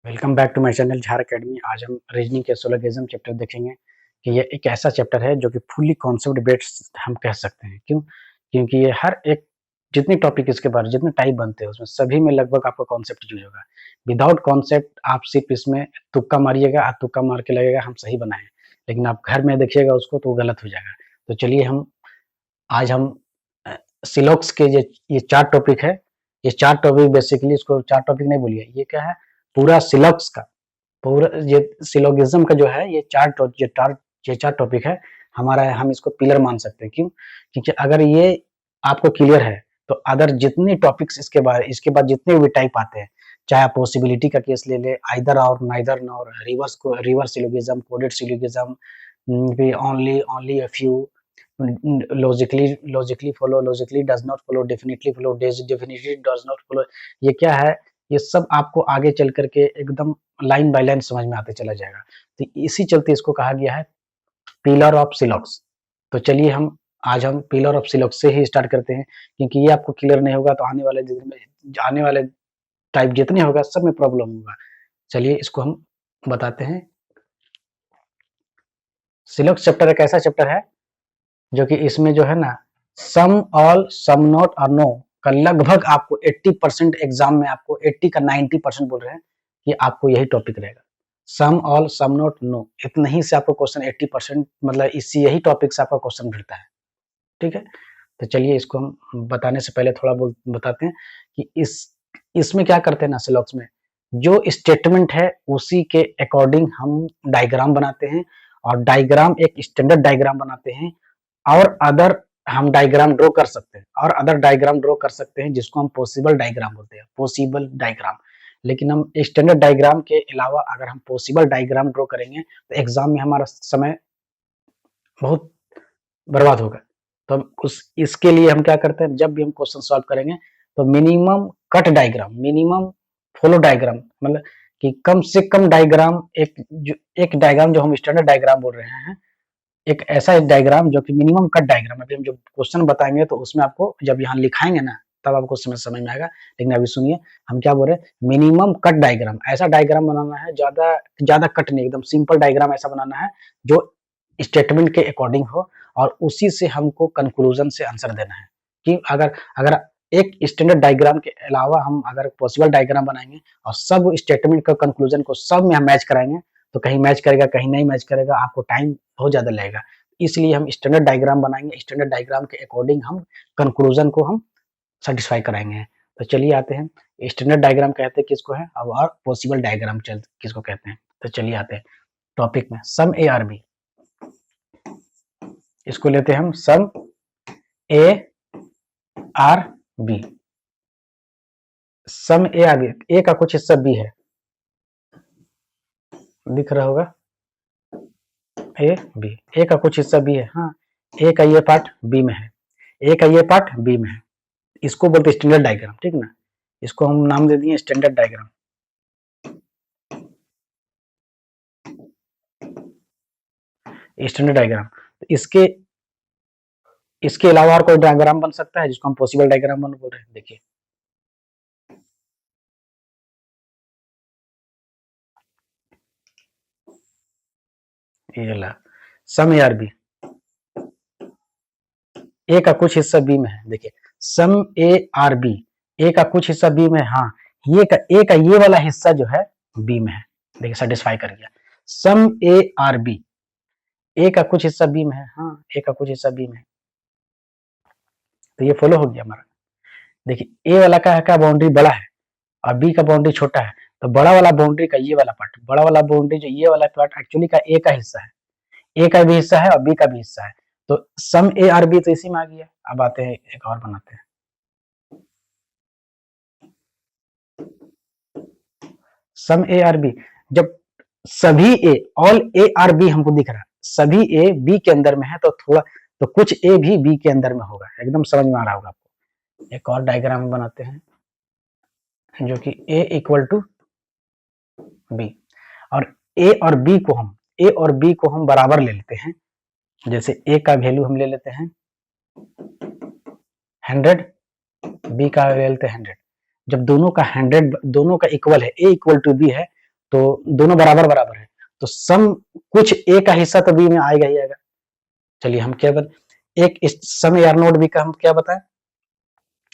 Welcome back to my channel Jhar Academy. आज हम reasoning के सोलोगिज्म चैप्टर देखेंगे कि ये एक ऐसा चैप्टर है जो कि फुली कॉन्सेप्ट बेस्ड हम कह सकते हैं। क्यों? क्योंकि ये हर एक जितनी टॉपिक इसके बारे जितने टाइप बनते हैं उसमें सभी में लगभग आपको कॉन्सेप्ट यूज होगा। विदाउट कॉन्सेप्ट आप सिर्फ इसमें तुक्का मारिएगा, आप तुक्का मार के लगेगा हम सही बनाए, लेकिन आप घर में देखिएगा उसको तो वो गलत हो जाएगा। तो चलिए आज हम सिलॉक्स के ये 4 टॉपिक है। ये 4 टॉपिक बेसिकली इसको 4 टॉपिक नहीं बोलिए, ये क्या है पूरा सिलॉक्स का पूरा ये सिलोगिज्म का जो है ये चार टॉपिक है हमारा है। हम इसको पिलर मान सकते हैं। क्यों? क्योंकि अगर ये आपको क्लियर है तो अदर जितने टॉपिक्स इसके बाद जितने भी टाइप आते हैं, चाहे आप पॉसिबिलिटी का केस ले ले, आइदर और neither nor, reverse syllogism, coded syllogism, only a few, logically follow, logically does not follow, definitely follow, definitely does not follow, ये क्या है? ये सब आपको आगे चल करके एकदम लाइन बाय लाइन समझ में आते चला जाएगा। तो इसी चलते इसको कहा गया है पिलर ऑफ सिलॉक्स। तो चलिए आज हम पिलर ऑफ सिलॉक्स से ही स्टार्ट करते हैं, क्योंकि ये आपको क्लियर नहीं होगा तो आने वाले टाइप जितने होगा सब में प्रॉब्लम होगा। चलिए इसको हम बताते हैं। सिलॉक्स चैप्टर एक ऐसा चैप्टर है जो कि इसमें जो है ना सम, ऑल, सम नॉट और नो का लगभग आपको 80% एग्जाम में आपको 80 का 90% बोल रहे हैं कि आपको यही टॉपिक रहेगा। सम, ऑल, सम नॉट, नो, इतना ही से आपको क्वेश्चन 80% मतलब इसी यही टॉपिक से आपका क्वेश्चन मिलता है। ठीक है, तो चलिए इसको हम बताने से पहले थोड़ा बहुत बताते हैं कि इसमें क्या करते हैं ना सिलॉक्स में जो स्टेटमेंट है उसी के अकॉर्डिंग हम डायग्राम बनाते हैं, और डायग्राम एक स्टैंडर्ड डायग्राम बनाते हैं, और अदर हम डायग्राम ड्रॉ कर सकते हैं, और अदर डायग्राम ड्रॉ कर सकते हैं जिसको हम पॉसिबल डायग्राम बोलते हैं, पॉसिबल डायग्राम। लेकिन हम स्टैंडर्ड डायग्राम के अलावा अगर हम पॉसिबल डायग्राम ड्रॉ करेंगे तो एग्जाम में हमारा समय बहुत बर्बाद होगा। तो हम इसके लिए हम क्या करते हैं, जब भी हम क्वेश्चन सॉल्व करेंगे तो minimum cut diagram, minimum follow diagram, मतलब कि कम से कम डायग्राम, एक डायग्राम जो हम स्टैंडर्ड डायग्राम बोल रहे हैं, एक ऐसा डायग्राम जो कि मिनिमम कट डायग्राम। अभी हम जो क्वेश्चन बताएंगे तो उसमें आपको जब यहाँ लिखाएंगे ना तब आपको समझ में आएगा, लेकिन अभी सुनिए हम क्या बोल रहे हैं। मिनिमम कट डायग्राम, ऐसा डायग्राम बनाना है, ज्यादा ज्यादा कट नहीं, एकदम सिंपल डायग्राम ऐसा बनाना है जो स्टेटमेंट के अकॉर्डिंग हो, और उसी से हमको कंक्लूजन से आंसर देना है। कि अगर अगर एक स्टैंडर्ड डायग्राम के अलावा हम अगर पॉसिबल डायग्राम बनाएंगे और सब स्टेटमेंट का कंक्लूजन को सब में हम मैच कराएंगे तो कहीं मैच करेगा कहीं नहीं मैच करेगा, आपको टाइम बहुत ज्यादा लगेगा। इसलिए हम स्टैंडर्ड डायग्राम बनाएंगे, स्टैंडर्ड डायग्राम के अकॉर्डिंग हम कंक्लूजन को हम सेटिस्फाई कराएंगे। तो चलिए आते हैं स्टैंडर्ड डायग्राम कहते हैं किसको है अब, और पॉसिबल डायग्राम किसको कहते हैं। तो चलिए आते हैं टॉपिक में। सम ए आर बी, इसको लेते हैं हम some A are B. Some A are B, A का कुछ हिस्सा बी है, दिख रहा होगा ए बी, ए का कुछ हिस्सा बी है। हाँ, ए का ये पार्ट बी में है, ए का ये पार्ट बी में है, इसको बोलते हैं स्टैंडर्ड डायग्राम। ठीक ना, इसको हम नाम दे दिए स्टैंडर्ड डायग्राम। स्टैंडर्ड डायग्राम इसके अलावा और कोई डायग्राम बन सकता है जिसको हम पॉसिबल डायग्राम बोल रहे हैं। देखिए ये सम ए आर बी, ए का कुछ हिस्सा बी में है। देखिए some A are B, A का कुछ हिस्सा बी में है। हाँ, ए का ये वाला हिस्सा जो है बी में है। देखिए सेटिस्फाई कर गया। सम ए आर बी, ए का कुछ हिस्सा बी में है। हाँ, ए का कुछ हिस्सा बी में है, तो ये फॉलो हो गया हमारा। देखिए ए वाला का बाउंड्री बड़ा है और बी का बाउंड्री छोटा है, तो बड़ा वाला बाउंड्री का ये वाला पार्ट, बड़ा वाला बाउंड्री जो ये वाला पार्ट एक्चुअली का ए का हिस्सा है, ए का भी हिस्सा है और बी का भी हिस्सा है। तो सम ए आर बी तो इसी में आ गया। अब आते हैं एक और बनाते हैं। सम ए आर बी, जब सभी ए, ऑल ए आर बी हमको दिख रहा है, सभी ए बी के अंदर में है, तो थोड़ा तो कुछ ए भी बी के अंदर में होगा। एकदम समझ में आ रहा होगा आपको। एक और डायग्राम बनाते हैं जो कि ए इक्वल टू बी, और ए और बी को हम बराबर ले लेते हैं। जैसे ए का वैल्यू हम ले लेते हैं 100, बी का ले लेते हैं 100। जब दोनों का इक्वल है, ए इक्वल टू बी है, तो दोनों बराबर बराबर है, तो सम कुछ ए का हिस्सा तो बी में आएगा ही आएगा। चलिए हम क्या एक सम ए आर नोट बी का हम क्या बताएं,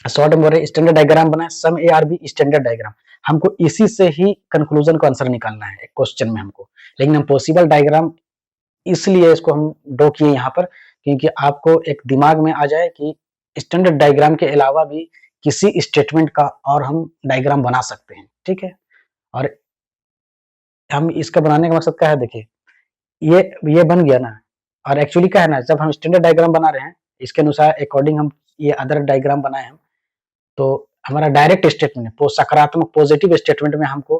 शॉर्ट में बोल रहे स्टैंडर्ड डायग्राम बनाए, some A are B standard diagram. हमको इसी से ही कंक्लूजन का आंसर निकालना है क्वेश्चन में हमको, लेकिन हम पॉसिबल डायग्राम इसलिए इसको हम ड्रॉ किए यहाँ पर, क्योंकि आपको एक दिमाग में आ जाए कि स्टैंडर्ड डायग्राम के अलावा भी किसी स्टेटमेंट का और हम डायग्राम बना सकते हैं, ठीक है। और हम इसका बनाने का मकसद क्या है, देखिए ये बन गया ना, और एक्चुअली क्या है ना, जब हम स्टैंडर्ड डायग्राम बना रहे हैं इसके अनुसार अकॉर्डिंग हम ये अदर डायग्राम बनाए हम, तो हमारा डायरेक्ट स्टेटमेंट है, सकारात्मक पॉजिटिव स्टेटमेंट में हमको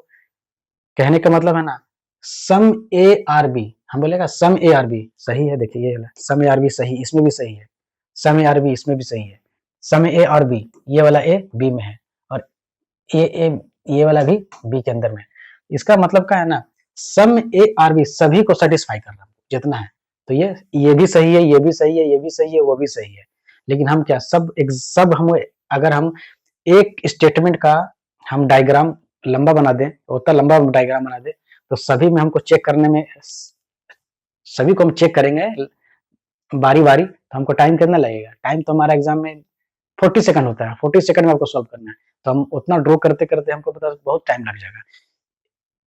कहने का मतलब है ना, सम ए आर बी, हम बोलेगा सम ए आर बी सही है, देखिए ये वाला सम ए आर बी सही, इसमें भी सही है, सम ए आर बी इसमें भी सही है, सम ए और बी, ये वाला ए बी में है, और ये वाला भी बी के अंदर में है। इसका मतलब क्या है ना, सम ए आर बी सभी को सेटिस्फाई कर रहा है जितना है, तो ये भी सही है, ये भी सही है, ये भी सही है, वो भी सही है। लेकिन हम क्या सब हम अगर हम एक स्टेटमेंट का हम डायग्राम लंबा बना दें, उतना लंबा डायग्राम बना दें, तो सभी में हमको चेक करने में, सभी को हम चेक करेंगे बारी बारी, तो हमको टाइम कितना लगेगा, टाइम तो हमारा एग्जाम में 40 सेकंड होता है, 40 सेकंड में आपको सॉल्व करना है, तो हम उतना ड्रॉ करते करते हमको पता बहुत टाइम लग जाएगा।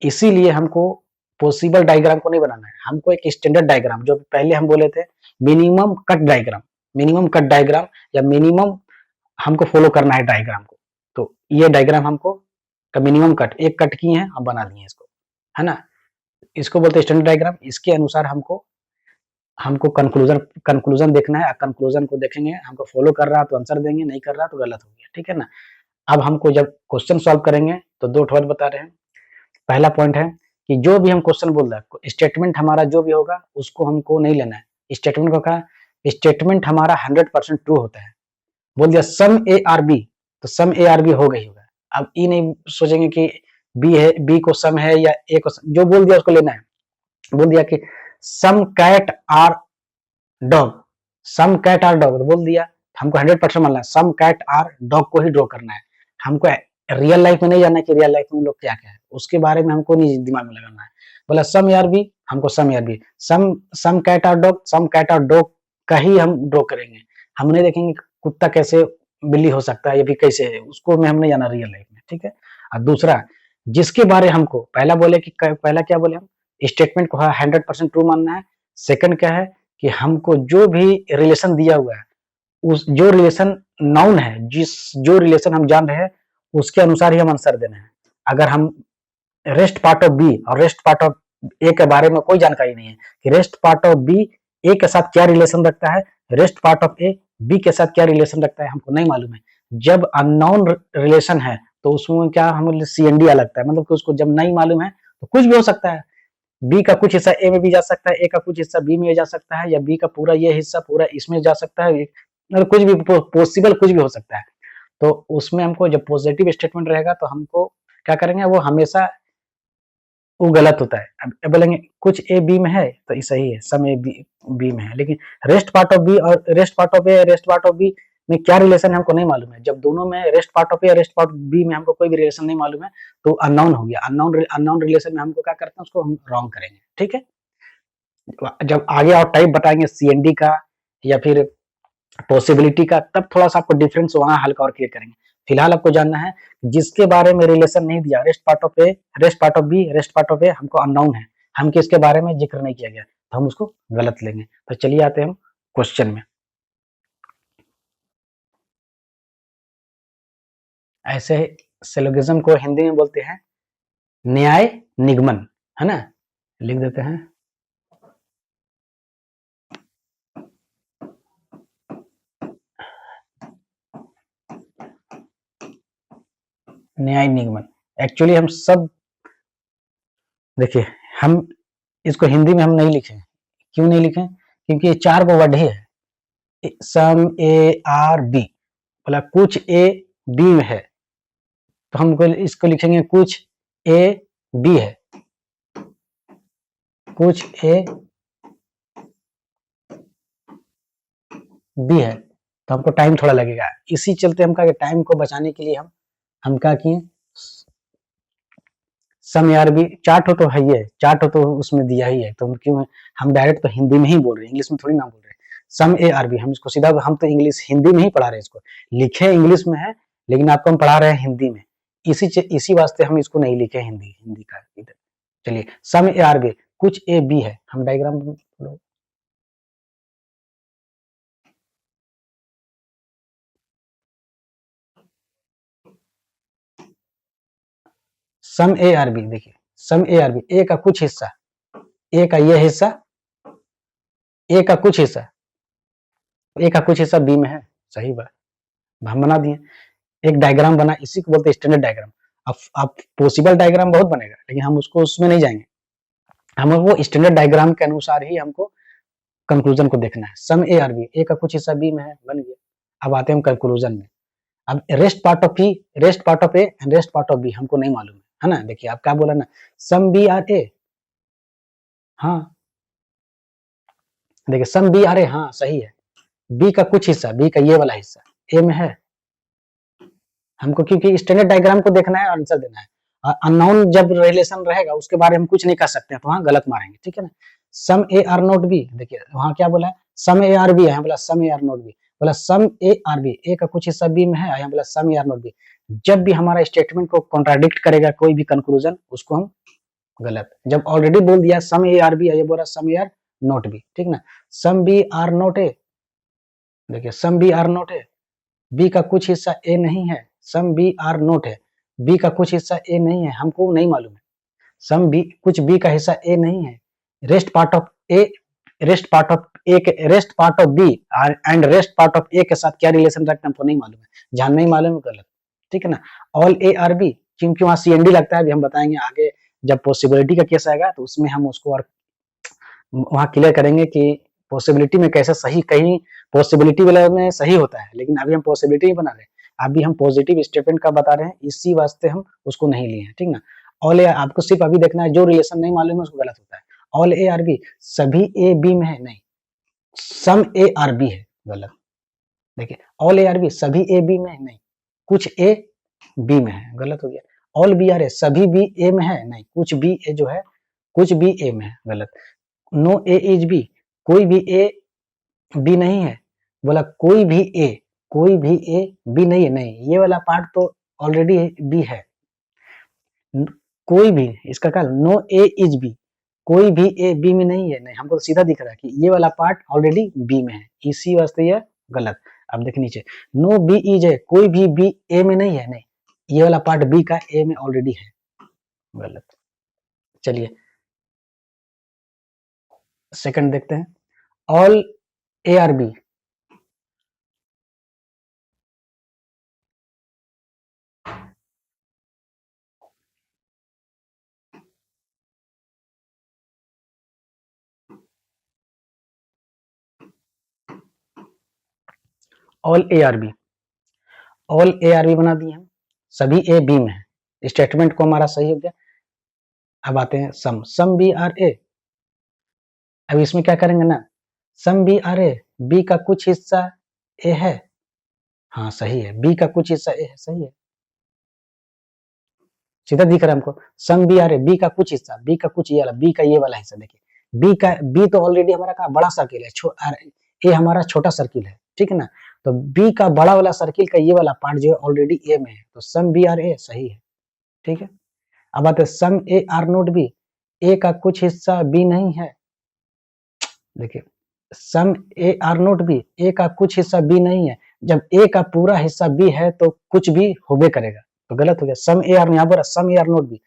इसीलिए हमको पॉसिबल डायग्राम को नहीं बनाना है, हमको एक स्टैंडर्ड डायग्राम, जो पहले हम बोले थे minimum cut diagram, minimum cut diagram या मिनिमम हमको फॉलो करना है डायग्राम को, तो ये डायग्राम हमको का मिनिमम कट, एक कट किए हैं हम बना दिए इसको, है ना, इसको बोलते हैं स्टैंडर्ड डायग्राम। इसके अनुसार हमको हमको कंक्लूजन देखना है, कंक्लूजन को देखेंगे, हमको फॉलो कर रहा है तो आंसर देंगे, नहीं कर रहा तो गलत हो गया, ठीक है ना। अब हमको जब क्वेश्चन सॉल्व करेंगे तो दो ठोर बता रहे हैं। पहला पॉइंट है कि जो भी हम क्वेश्चन बोल रहे हैं, स्टेटमेंट हमारा जो भी होगा उसको हमको नहीं लेना है, स्टेटमेंट को कहा, स्टेटमेंट हमारा 100% ट्रू होता है। बोल दिया सम ए आर बी, तो सम ए आर बी हो गई होगा। अब ये नहीं सोचेंगे कि बी है, बी को सम है या ए को सम, जो बोल दिया उसको लेना है। बोल दिया कि some cat are dog, some cat are dog बोल दिया, हमको 100% मानना है, सम कैट आर डॉग को ही ड्रॉ करना है। हमको रियल लाइफ में नहीं जानना कि रियल लाइफ में लोग क्या क्या है, उसके बारे में हमको नहीं दिमाग में लगाना है। बोला सम यार भी, हमको सम यार भी, some cat are dog, some cat are dog का ही हम ड्रॉ करेंगे। हम नहीं देखेंगे कुत्ता कैसे बिल्ली हो सकता है, ये भी कैसे है, उसको में हम नहीं जाना रियल लाइफ में, ठीक है। और दूसरा, जिसके बारे हमको पहला बोले कि पहला क्या बोले हम, स्टेटमेंट को 100% ट्रू मानना है। सेकंड क्या है कि हमको जो भी रिलेशन दिया हुआ है, उस जो रिलेशन नाउन है, जो रिलेशन हम जान रहे हैं उसके अनुसार ही हम आंसर देना है। अगर हम रेस्ट पार्ट ऑफ बी और रेस्ट पार्ट ऑफ ए के बारे में कोई जानकारी नहीं है कि rest part of B A के साथ क्या रिलेशन रखता है, rest part of A B के साथ क्या रिलेशन रखता है, हमको नहीं मालूम है। जब अननोन रिलेशन है तो उसमें क्या हम CND लगता है, मतलब कि उसको जब नहीं मालूम है तो कुछ भी हो सकता है, बी का कुछ हिस्सा ए में भी जा सकता है, ए का कुछ हिस्सा बी में जा सकता है, या बी का पूरा ये हिस्सा पूरा इसमें जा सकता है, मतलब कुछ भी पॉसिबल कुछ भी हो सकता है। तो उसमें हमको जब पॉजिटिव स्टेटमेंट रहेगा तो हमको क्या करेंगे, वो हमेशा वो गलत होता है। अब बोलेंगे कुछ ए बी में है तो सही है, सम ए बी में है, लेकिन रेस्ट पार्ट ऑफ बी और rest part of A, rest part of B में क्या रिलेशन है हमको नहीं मालूम है। जब दोनों में रेस्ट पार्ट ऑफ ए और रेस्ट पार्ट ऑफ बी में हमको कोई भी रिलेशन नहीं मालूम है तो अननोन हो गया। अननोन रिलेशन में हमको क्या करते हैं, उसको हम रॉन्ग करेंगे, ठीक है। जब आगे और टाइप बताएंगे CND का या फिर पॉसिबिलिटी का, तब थोड़ा सा आपको डिफरेंस वहां हल्का और क्लियर करेंगे। फिलहाल आपको जानना है जिसके बारे में रिलेशन नहीं दिया, rest part of A, rest part of B, rest part of A हमको अननोन है, हम किसके बारे में जिक्र नहीं किया गया तो हम उसको गलत लेंगे। तो चलिए आते हैं हम क्वेश्चन में। ऐसे सिलोगिज्म को हिंदी में बोलते हैं न्याय निगमन, है ना, लिख देते हैं न्याय निगमन। एक्चुअली हम सब देखिए, हम इसको हिंदी में हम नहीं लिखे, क्यों नहीं लिखे, क्योंकि ये 4 गो वर्ड ही है, सम ए आर बी, बोला कुछ ए बी में है, तो हम इसको लिखेंगे कुछ ए बी है, कुछ ए बी है, तो हमको टाइम थोड़ा लगेगा। इसी चलते हम कहा टाइम को बचाने के लिए हम क्या किए, सम ए आर बी चार्ट हो तो है, ये चार्ट हो तो उसमें दिया ही है, तो क्यों हम डायरेक्ट तो हिंदी में ही बोल रहे हैं, इंग्लिश में थोड़ी ना बोल रहे हैं। सम ए आर बी हम इसको सीधा, हम तो इंग्लिश हिंदी में ही पढ़ा रहे हैं इसको, लिखे इंग्लिश में है लेकिन आपको हम पढ़ा रहे हैं हिंदी में, इसी वास्ते हम इसको नहीं लिखे हिंदी का इधर। चलिए सम ए आर बी, कुछ ए बी है, हम diagram some A are B, देखिए some A are B, A का कुछ हिस्सा, ए का ये हिस्सा, ए का कुछ हिस्सा, ए का कुछ हिस्सा बी में है, सही बात, हम बना दिए, एक डायग्राम बना, इसी को बोलते हैं स्टैंडर्ड डायग्राम। अब पॉसिबल डायग्राम बहुत बनेगा लेकिन हम उसको उसमें नहीं जाएंगे, हम वो स्टैंडर्ड डायग्राम के अनुसार ही हमको कंक्लूजन को देखना है। Some A are B, A का कुछ हिस्सा बी में है, बन गया। अब आते हैं हम कंक्लूजन में। अब rest part of B, rest part of A and rest part of B हमको नहीं मालूम है ना। देखिए आप क्या बोला ना, सम बी आर ए, हाँ देखिए सम बी आर ए, हाँ सही है, बी का कुछ हिस्सा, बी का ये वाला हिस्सा ए में है, हमको क्योंकि स्टैंडर्ड डायग्राम को देखना है, आंसर देना है। अननोन जब रिलेशन रहेगा उसके बारे में हम कुछ नहीं कर सकते हैं, तो वहां गलत मारेंगे, ठीक है ना। Some A are not B, देखिए वहां क्या बोला है, सम ए आर बी है, बोला some A are not B, बोला some A are B, A का कुछ हिस्सा बी में है, यहाँ बोला some A are not B. जब भी हमारा स्टेटमेंट को कॉन्ट्राडिक्ट करेगा कोई भी कंक्लूजन, उसको हम गलत, जब ऑलरेडी बोल दिया सम ए आर बी है, ये बोला some A are not B, ठीक ना। Some B are not A, देखिए some B are not A, B का कुछ हिस्सा ए नहीं है, सम बी आर नोट है, बी का कुछ हिस्सा ए नहीं है, हमको नहीं मालूम है, सम बी कुछ बी का हिस्सा ए नहीं है, rest part of A, rest part of A के, rest part of B and rest part of A के साथ क्या रिलेशन रखते हैं हमको नहीं मालूम है, जहां नहीं मालूम है गलत, ठीक है ना। ऑल ए आर बी, क्योंकि वहां सी एन डी लगता है, अभी हम बताएंगे आगे जब पॉसिबिलिटी का केस आएगा तो उसमें हम उसको और वहां क्लियर करेंगे कि पॉसिबिलिटी में कैसे सही, कहीं पॉसिबिलिटी वाला में सही होता है लेकिन अभी हम पॉसिबिलिटी बना रहे हैं, अभी हम पॉजिटिव स्टेटमेंट का बता रहे हैं, इसी वास्ते हम उसको नहीं लिए हैं, ठीक ना। ऑल ए, आपको सिर्फ अभी देखना है जो रिलेशन नहीं मालूम है उसको गलत होता है। ऑल ए आर बी, सभी ए बी में है, नहीं, सम ए आर बी है, गलत। देखिए ऑल ए आर बी, सभी ए बी में है, नहीं, कुछ ए बी में है, गलत हो गया। ऑल बी आर ए, सभी बी ए में है, नहीं, कुछ बी ए जो है, कुछ बी ए में है, गलत। नो ए इज बी, कोई भी ए बी नहीं है, बोला कोई भी ए, कोई भी ए बी नहीं है, नहीं, ये वाला पार्ट तो ऑलरेडी बी है, कोई भी, इसका क्या, नो ए इज बी, कोई भी ए बी में नहीं है, नहीं, हमको तो सीधा दिख रहा है कि ये वाला पार्ट ऑलरेडी बी में है, इसी वास्ते ये गलत। अब देखिए नीचे, नो बी इज ए, कोई भी बी ए में नहीं है, नहीं, ये वाला पार्ट बी का ए में ऑलरेडी है, गलत। चलिए सेकंड देखते हैं, all A are B, all A are B, all A are B बना दिए हम, सभी ए बी में है, स्टेटमेंट को हमारा सही हो गया। अब आते हैं सम, सम बी आर ए, अब इसमें क्या करेंगे ना, some B are A, B का कुछ हिस्सा ए है, हाँ सही है, बी का कुछ हिस्सा ए है, सही है, सीधा दिख रहा है हमको, some B are A, B का कुछ हिस्सा, बी का कुछ ये वाला, बी का ये वाला हिस्सा, देखिए बी का, बी तो ऑलरेडी हमारा का बड़ा सर्किल है, ए हमारा छोटा सर्किल है, ठीक है ना। तो बी का बड़ा वाला सर्किल का ये वाला पार्ट जो है ऑलरेडी ए में है, तो सम बी आर ए सही है, ठीक है। अब आते सम A are not B, A का कुछ हिस्सा बी नहीं है, देखिए some A are not B, A का कुछ हिस्सा बी नहीं है, जब ए का पूरा हिस्सा बी है तो कुछ भी होबे करेगा, तो गलत हो गया। सम ए आर, यहाँ पर सम ए आर नोट बी,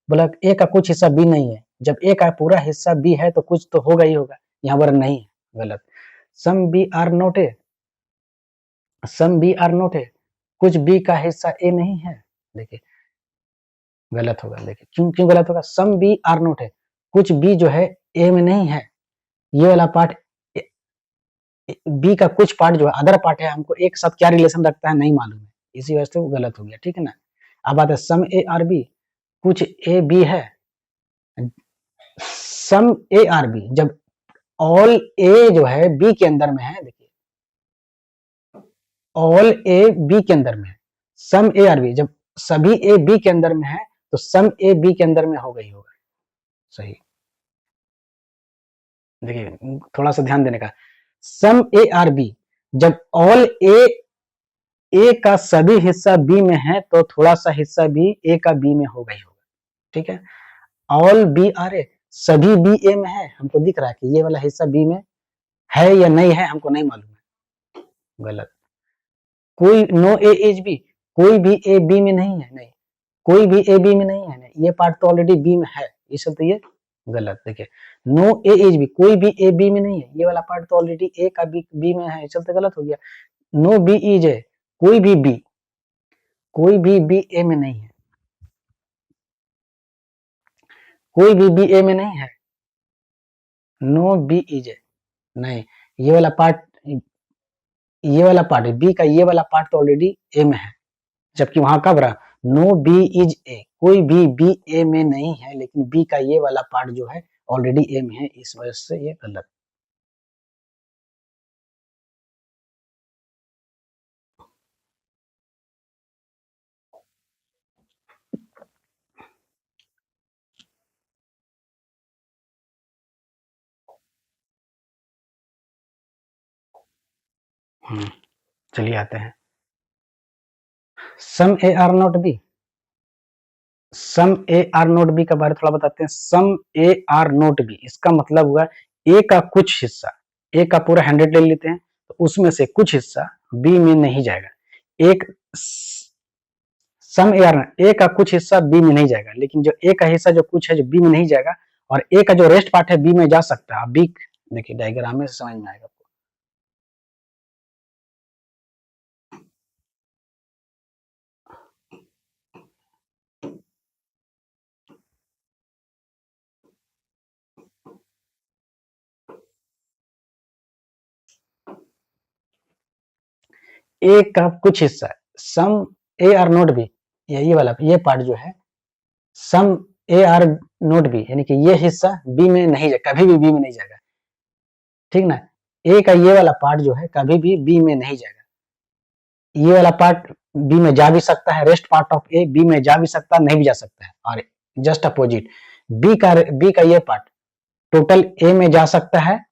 बोला ए का कुछ हिस्सा बी नहीं है, जब ए का पूरा हिस्सा बी है तो कुछ तो होगा ही होगा, यहाँ पर नहीं है, गलत। Some B are not A, some B are not A, कुछ बी का हिस्सा ए नहीं है, देखिए गलत होगा, देखिए क्यों क्यों गलत होगा, सम बी आर नोट है, कुछ बी जो है ए में नहीं है, ये वाला पार्ट बी का कुछ पार्ट जो है अदर पार्ट है, हमको एक साथ क्या रिलेशन रखता है नहीं मालूम है, इसी वजह से वो गलत हो गया, ठीक है ना। अब आता है सम ए आर बी, कुछ ए बी है, सम ए आर बी, जब ऑल ए जो है बी के अंदर में है, देखिए ऑल ए बी के अंदर में है, सम ए आर बी, जब सभी ए बी के अंदर में है तो सम ए बी के अंदर में होगा ही होगा सही। देखिए थोड़ा सा ध्यान देने का, सम ए आर बी, जब ऑल ए का सभी हिस्सा बी में है तो थोड़ा सा हिस्सा भी ए का बी में होगा ही होगा, ठीक है। ऑल बी आर ए, सभी बी ए में है, हमको दिख रहा है कि ये वाला हिस्सा बी में है या नहीं है, हमको नहीं मालूम है, गलत। कोई नो ए इज बी, कोई भी ए बी में नहीं है, नहीं, कोई भी ए बी में नहीं है, नहीं, ये पार्ट तो ऑलरेडी बी में है, इस तो ये गलत। देखिए नो ए इज बी, कोई भी ए बी में नहीं है, ये वाला पार्ट तो ऑलरेडी ए का बी में है, इस तो गलत हो गया। नो बी इज ए, कोई भी बी, कोई भी बी ए में नहीं है, कोई भी बी ए में नहीं है, नो बी इज ए, नहीं, ये वाला पार्ट, ये वाला पार्ट बी का, ये वाला पार्ट तो ऑलरेडी ए में है, जबकि वहां कब रहा, नो बी इज ए, कोई भी बी ए में नहीं है, लेकिन बी का ये वाला पार्ट जो है ऑलरेडी ए में है, इस वजह से ये गलत। चलिए आते हैं some A are not B, some A are not B के बारे में थोड़ा बताते हैं। Some A are not B, इसका मतलब हुआ ए का कुछ हिस्सा, ए का पूरा 100 ले लेते हैं तो उसमें से कुछ हिस्सा बी में नहीं जाएगा। एक सम ए आर, ए का कुछ हिस्सा बी में नहीं जाएगा, लेकिन जो ए का हिस्सा जो कुछ है जो बी में नहीं जाएगा, और ए का जो रेस्ट पार्ट है बी में जा सकता है। बी देखिए डायग्राम में समझ में आएगा। ए का कुछ हिस्सा, सम ए आर नोट बी, ये वाला ये पार्ट जो है some A are not B, यानी कि ये हिस्सा बी में नहीं जाएगा, कभी भी बी में नहीं जाएगा, ठीक ना। ए का ये वाला पार्ट जो है कभी भी बी में नहीं जाएगा, ये वाला पार्ट बी में जा भी सकता है, rest part of A B में जा भी सकता है, नहीं भी जा सकता है, और जस्ट अपोजिट बी का ये पार्ट टोटल ए में जा सकता है,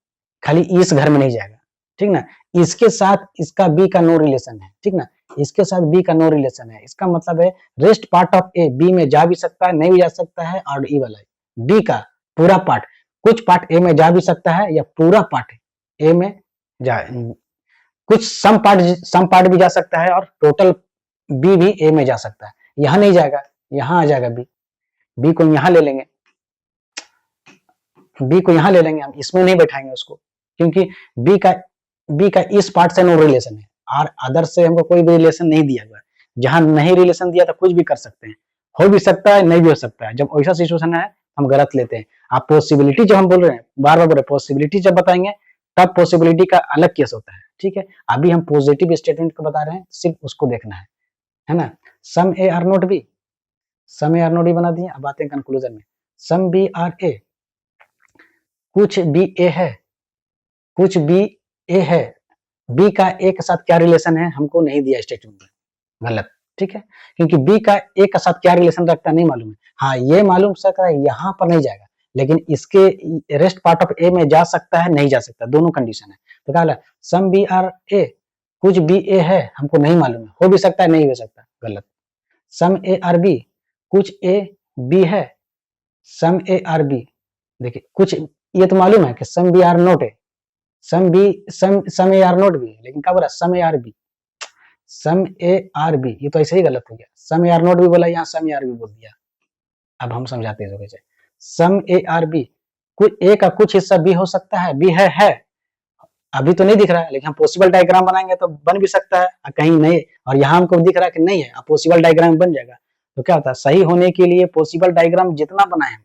खाली इस घर में नहीं जाएगा, ठीक ना। इसके साथ इसका बी का नो रिलेशन है, ठीक ना, इसके साथ बी का नो रिलेशन है, इसका मतलब है rest part of A B में जा भी सकता है, नहीं भी जा सकता है, और ई वाला बी का पूरा पार्ट, कुछ पार्ट ए में जा भी सकता है या पूरा पार्ट ए में जा, कुछ सम पार्ट भी जा सकता है, और टोटल बी भी ए में जा सकता है। यहां नहीं जाएगा, यहां आ जाएगा बी, बी को यहां ले लेंगे, बी को यहां ले लेंगे हम, इसमें नहीं बैठाएंगे उसको, क्योंकि बी का इस पार्ट से नो रिलेशन है, और अदर से हमको कोई भी रिलेशन नहीं दिया हुआ है। जहां नहीं रिलेशन दिया तो कुछ भी कर सकते हैं, हो भी सकता है, नहीं भी हो सकता है। जब ऐसा सिचुएशन है हम गलत लेते हैं। आप पॉसिबिलिटी जब हम बोल रहे हैं, बार बार बोल रहे पॉसिबिलिटी जब बताएंगे तब पॉसिबिलिटी का अलग केस होता है, ठीक है। अभी हम पॉजिटिव स्टेटमेंट को बता रहे हैं, सिर्फ उसको देखना है ना। Some A are not B, some A are not B बना दिए। अब आते हैं कंक्लूजन में, सम बी आर ए, कुछ बी ए है, कुछ बी ए है, बी का ए के साथ क्या रिलेशन है हमको नहीं दिया स्टेटमेंट में, गलत, ठीक है। क्योंकि बी का ए के साथ क्या रिलेशन रखता है नहीं मालूम है। हाँ ये मालूम सकता है यहाँ पर नहीं जाएगा, लेकिन इसके रेस्ट पार्ट ऑफ ए में जा सकता है, नहीं जा सकता, दोनों कंडीशन है। तो क्या सम बी आर ए, कुछ बी ए है, हमको नहीं मालूम है, हो भी सकता है, नहीं हो सकता, गलत। सम ए आर बी, कुछ ए बी है, सम ए आर बी, देखिए कुछ ये तो मालूम है कि सम बी आर नोट है, सम ए आर नोट भी, लेकिन क्या बोला some A are B, some A are B, ये तो ऐसे ही गलत हो गया। सम ए आर नोट भी बोला, यहाँ सम ए आर बी बोल दिया। अब हम समझाते हैं कैसे। सम ए आर बी, कुछ ए का कुछ हिस्सा बी हो सकता है, बी है, अभी तो नहीं दिख रहा है, लेकिन हम पॉसिबल डायग्राम बनाएंगे तो बन भी सकता है, कहीं नहीं, और यहाँ हमको दिख रहा है कि नहीं है, अब पॉसिबल डायग्राम बन जाएगा। तो क्या होता है, सही होने के लिए पॉसिबल डायग्राम जितना बनाए,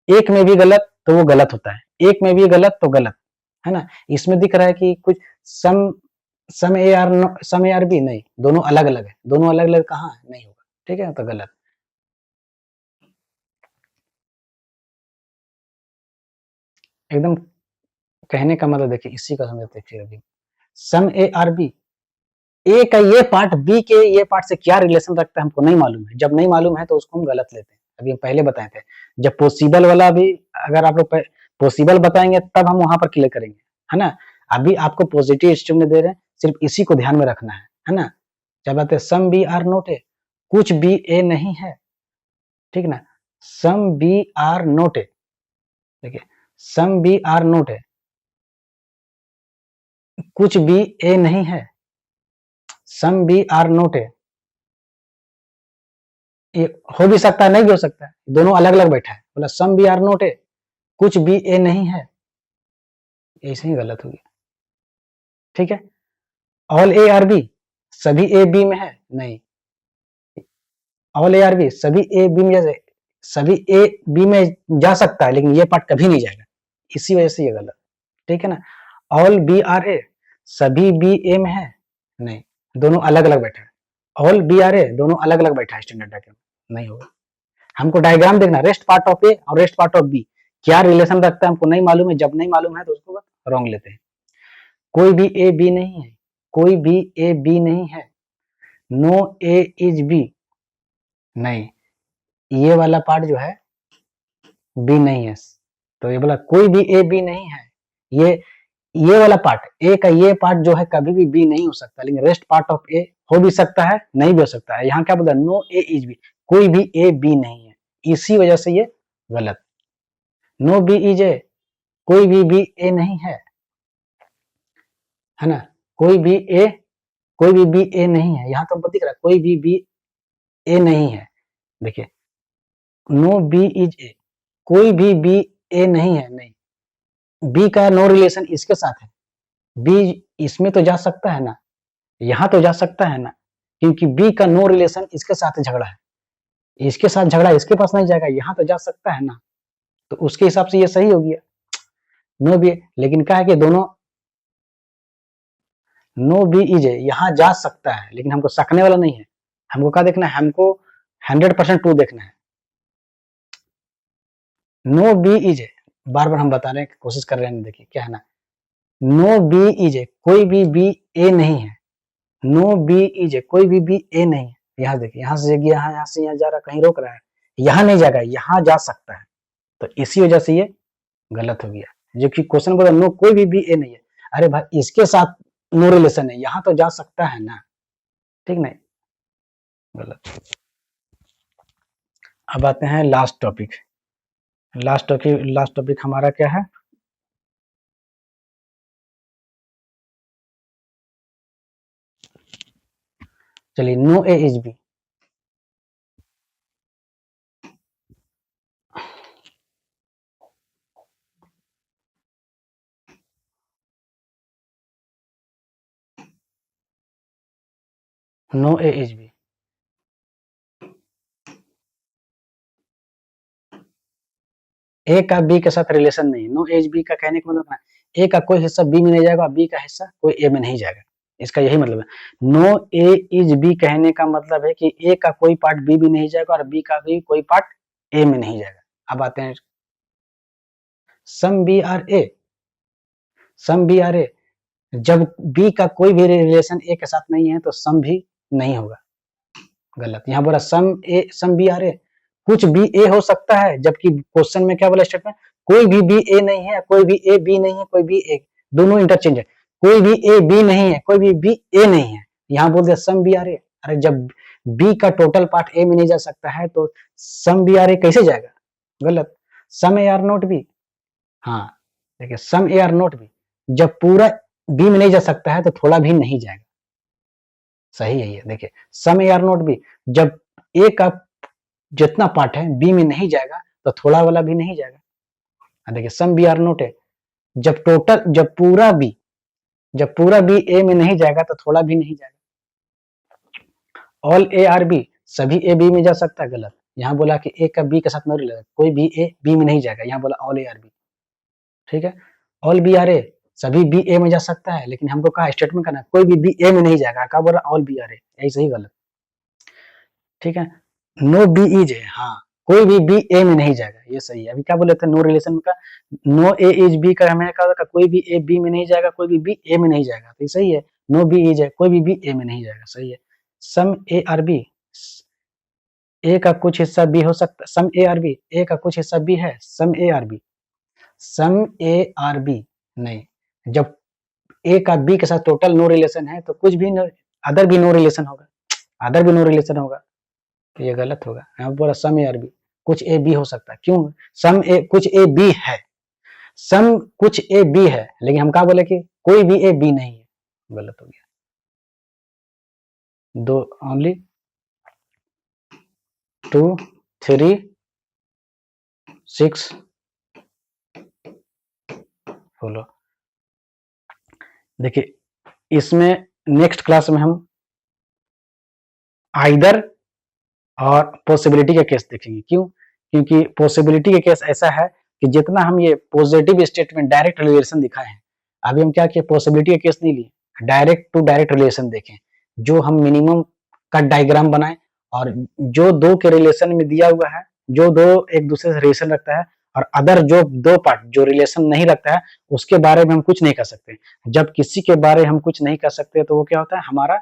एक में भी गलत तो वो गलत होता है, एक में भी गलत तो गलत, है ना। इसमें दिख रहा है कि कुछ सम ए आर बी, नहीं, दोनों अलग अलग है, दोनों अलग अलग कहाँ है, नहीं होगा, ठीक है, तो गलत। एकदम कहने का मतलब देखिए, इसी का समझते फिर अभी। सम ए आर बी, ए का ये पार्ट बी के ये पार्ट से क्या रिलेशन रखता है हमको नहीं मालूम है, जब नहीं मालूम है तो उसको हम गलत लेते हैं। अभी हम पहले बताए थे। जब पॉसिबल वाला भी अगर आप लोग पॉसिबल बताएंगे तब हम वहां पर क्लियर करेंगे, है ना। अभी आपको पॉजिटिव स्ट्रिंग में दे रहे हैं, सिर्फ इसी को ध्यान में रखना है ना। क्या बात है, some B are not A, कुछ भी ए नहीं है, ठीक ना। Some B are not A, देखिए some B are not A, कुछ भी ए नहीं है, सम बी आर नोट ए, ये हो भी सकता है नहीं भी हो सकता है, दोनों अलग अलग बैठा है। बोला सम बी आर नोट ए, कुछ भी ए नहीं है, ऐसे ही गलत हो गया, ठीक है। ऑल ए आर बी, सभी ए बी में है, नहीं। ऑल ए आर बी, सभी ए बी में, सभी ए बी में जा सकता है लेकिन ये पार्ट कभी नहीं जाएगा, इसी वजह से ये गलत, ठीक है ना। ऑल बी आर ए, सभी बी ए में है, नहीं, दोनों अलग अलग बैठा है। ऑल बी आर ए, दोनों अलग अलग बैठा है स्टैंडर्ड डायग्राम, नहीं होगा। हमको डायग्राम देखना, रेस्ट पार्ट ऑफ ए और रेस्ट पार्ट ऑफ बी क्या रिलेशन रखता है हमको नहीं मालूम है, जब नहीं मालूम है तो उसको रॉन्ग लेते हैं। कोई भी ए बी नहीं है, कोई भी ए बी नहीं है, नो ए इज बी, नहीं, ये वाला पार्ट जो है बी नहीं है, तो ये बोला कोई भी ए बी नहीं है, ये वाला पार्ट ए का ये पार्ट जो है कभी भी बी नहीं हो सकता, लेकिन रेस्ट पार्ट ऑफ ए हो भी सकता है नहीं भी हो सकता है। यहाँ क्या बोला, नो ए इज बी, कोई भी ए बी नहीं है, इसी वजह से ये गलत। नो बी इज ए, कोई भी बी ए नहीं है ना, कोई भी बी ए नहीं है, यहाँ तो हमको दिख रहा है कोई भी बी ए नहीं है। देखिए नो बी इज ए, कोई भी बी ए नहीं है, नहीं, बी का नो रिलेशन इसके साथ है, बी इसमें तो जा सकता है ना, यहाँ तो जा सकता है ना, क्योंकि बी का नो रिलेशन इसके साथ झगड़ा है, इसके साथ झगड़ा इसके पास नहीं जाएगा, यहाँ तो जा सकता है ना, तो उसके हिसाब से ये सही हो गया। नो बी, लेकिन क्या है कि दोनों नो बी इज ए यहाँ जा सकता है, लेकिन हमको सकने वाला नहीं है, हमको क्या देखना है, हमको 100% ट्रू देखना है। नो बी इज ए, बार बार हम बताने की कोशिश कर रहे हैं, देखिए क्या है ना, नो बी इज ए, कोई भी बी ए नहीं है, नो बी इज ए, कोई भी बी ए नहीं है। यहाँ देखिए, यहाँ से गया, यहाँ से यहाँ जा रहा, कहीं रोक रहा है, यहाँ नहीं जाएगा, यहाँ जा सकता है, तो इसी वजह से ये गलत हो गया। जो कि क्वेश्चन बोला नो कोई भी बी ए नहीं है, अरे भाई इसके साथ नो रिलेशन है, यहाँ तो जा सकता है ना, ठीक नहीं, गलत। अब आते हैं लास्ट टॉपिक। लास्ट टॉपिक हमारा क्या है, चलिए, no A is B, no A is B, A का बी के साथ रिलेशन नहीं, नो एज बी का कहने का मतलब ए का कोई हिस्सा बी में नहीं जाएगा, बी का हिस्सा कोई ए में नहीं जाएगा, इसका यही मतलब है। नो ए इज बी कहने का मतलब है कि ए का कोई पार्ट बी भी नहीं जाएगा और बी का भी कोई पार्ट ए में नहीं जाएगा। अब आते हैं some B are A, some B are A, जब बी का कोई भी रिलेशन ए के साथ नहीं है तो सम भी नहीं होगा, गलत। यहाँ बोला सम बी आर ए, कुछ बी ए हो सकता है, जबकि क्वेश्चन में क्या बोला स्टेटमेंट, कोई भी बी ए नहीं है, कोई भी ए बी नहीं है, कोई भी ए, दोनों इंटरचेंज है, कोई भी ए बी नहीं है, कोई भी बी ए नहीं है। यहाँ बोल दिया सम बी आर ए, अरे जब बी का टोटल पार्ट ए में नहीं जा सकता है तो सम बी आर ए कैसे जाएगा, गलत। सम ए आर नोट बी, हाँ देखिए some A are not B, जब पूरा बी में नहीं जा सकता है तो थोड़ा भी नहीं जाएगा, सही है ये। देखिए some A are not B, जब ए का जितना पार्ट है बी में नहीं जाएगा तो थोड़ा वाला भी नहीं जाएगा। देखिए सम बी आर नोट ए, जब पूरा बी ए में नहीं जाएगा तो थोड़ा भी नहीं जाएगा। ऑल ए आर बी, सभी ए बी में जा सकता है, गलत। यहाँ बोला कि ए का बी के साथ नहीं लगा, कोई भी ए बी में नहीं जाएगा, यहाँ बोला ऑल ए आर बी, ठीक है। ऑल बी आर ए, सभी बी ए में जा सकता है, लेकिन हमको कहा स्टेटमेंट करना कोई भी बी ए में नहीं जाएगा, क्या बोला ऑल बी आर ए, यही सही गलत, ठीक है। नो बी इज ए, हाँ कोई भी बी ए में नहीं जाएगा, ये सही है। अभी क्या बोले थे नो रिलेशन का, नो ए इज बी का हमें कहा था कोई भी ए बी में नहीं जाएगा, कोई भी बी ए में नहीं जाएगा, तो ये सही है। नो बी इज है, कोई भी बी ए में नहीं जाएगा, सही है। Some A are B, A का कुछ हिस्सा बी हो सकता, सम ए आर बी, ए का कुछ हिस्सा बी है, some A are B, some A are B नहीं। जब ए का बी के साथ टोटल नो रिलेशन है तो कुछ भी no, अदर भी नो रिलेशन होगा, अदर भी नो रिलेशन होगा, तो ये गलत होगा। यहाँ बोला सम ए आर बी, कुछ ए बी हो सकता है, क्यों? सम ए कुछ ए बी है, सम कुछ ए बी है, लेकिन हम क्या बोले कि कोई भी ए बी नहीं है, गलत हो गया। दो ओनली 2 3 6 बोलो। देखिए इसमें नेक्स्ट क्लास में हम आइदर और पॉसिबिलिटी के केस देखेंगे। क्यों? क्योंकि पॉसिबिलिटी के केस ऐसा है कि जितना हम ये पॉजिटिव स्टेटमेंट डायरेक्ट रिलेशन दिखाए हैं, अभी हम क्या किए, पॉसिबिलिटी के केस नहीं लिए, डायरेक्ट टू डायरेक्ट रिलेशन देखें, जो हम मिनिमम का डायग्राम बनाए और जो दो के रिलेशन में दिया हुआ है, जो दो एक दूसरे से रिलेशन रखता है, और अदर जो दो पार्ट जो रिलेशन नहीं रखता है उसके बारे में हम कुछ नहीं कर सकते। जब किसी के बारे में हम कुछ नहीं कर सकते तो वो क्या होता है, हमारा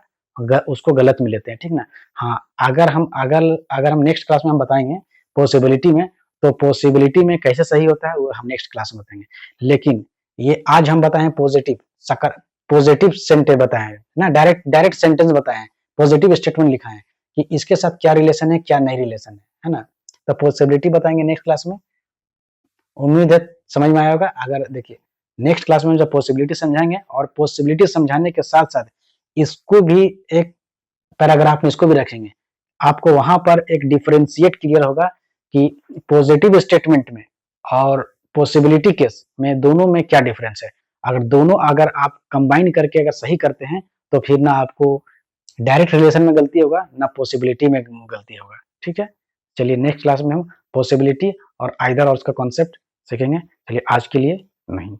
उसको गलत में लेते हैं, ठीक ना। हाँ, अगर हम नेक्स्ट क्लास में हम बताएंगे पॉसिबिलिटी में, तो पॉसिबिलिटी में कैसे सही होता है वो हम नेक्स्ट क्लास में बताएंगे। लेकिन ये आज हम बताएं पॉजिटिव पॉजिटिव सेंटेंस बताए हैं ना, डायरेक्ट सेंटेंस बताए हैं, पॉजिटिव स्टेटमेंट लिखा है कि इसके साथ क्या रिलेशन है क्या नहीं रिलेशन है ना। तो पॉसिबिलिटी बताएंगे नेक्स्ट क्लास में, उम्मीद है समझ में आया होगा। अगर देखिए नेक्स्ट क्लास में जब पॉसिबिलिटी समझाएंगे और पॉसिबिलिटी समझाने के साथ साथ इसको भी एक पैराग्राफ में इसको भी रखेंगे, आपको वहां पर एक डिफरेंशिएट क्लियर होगा कि पॉजिटिव स्टेटमेंट में और पॉसिबिलिटी केस में दोनों में क्या डिफरेंस है। अगर आप कंबाइन करके अगर सही करते हैं तो फिर ना आपको डायरेक्ट रिलेशन में गलती होगा ना पॉसिबिलिटी में गलती होगा, ठीक है। चलिए नेक्स्ट क्लास में हम पॉसिबिलिटी और आइदर और उसका कॉन्सेप्ट सीखेंगे। चलिए आज के लिए नहीं।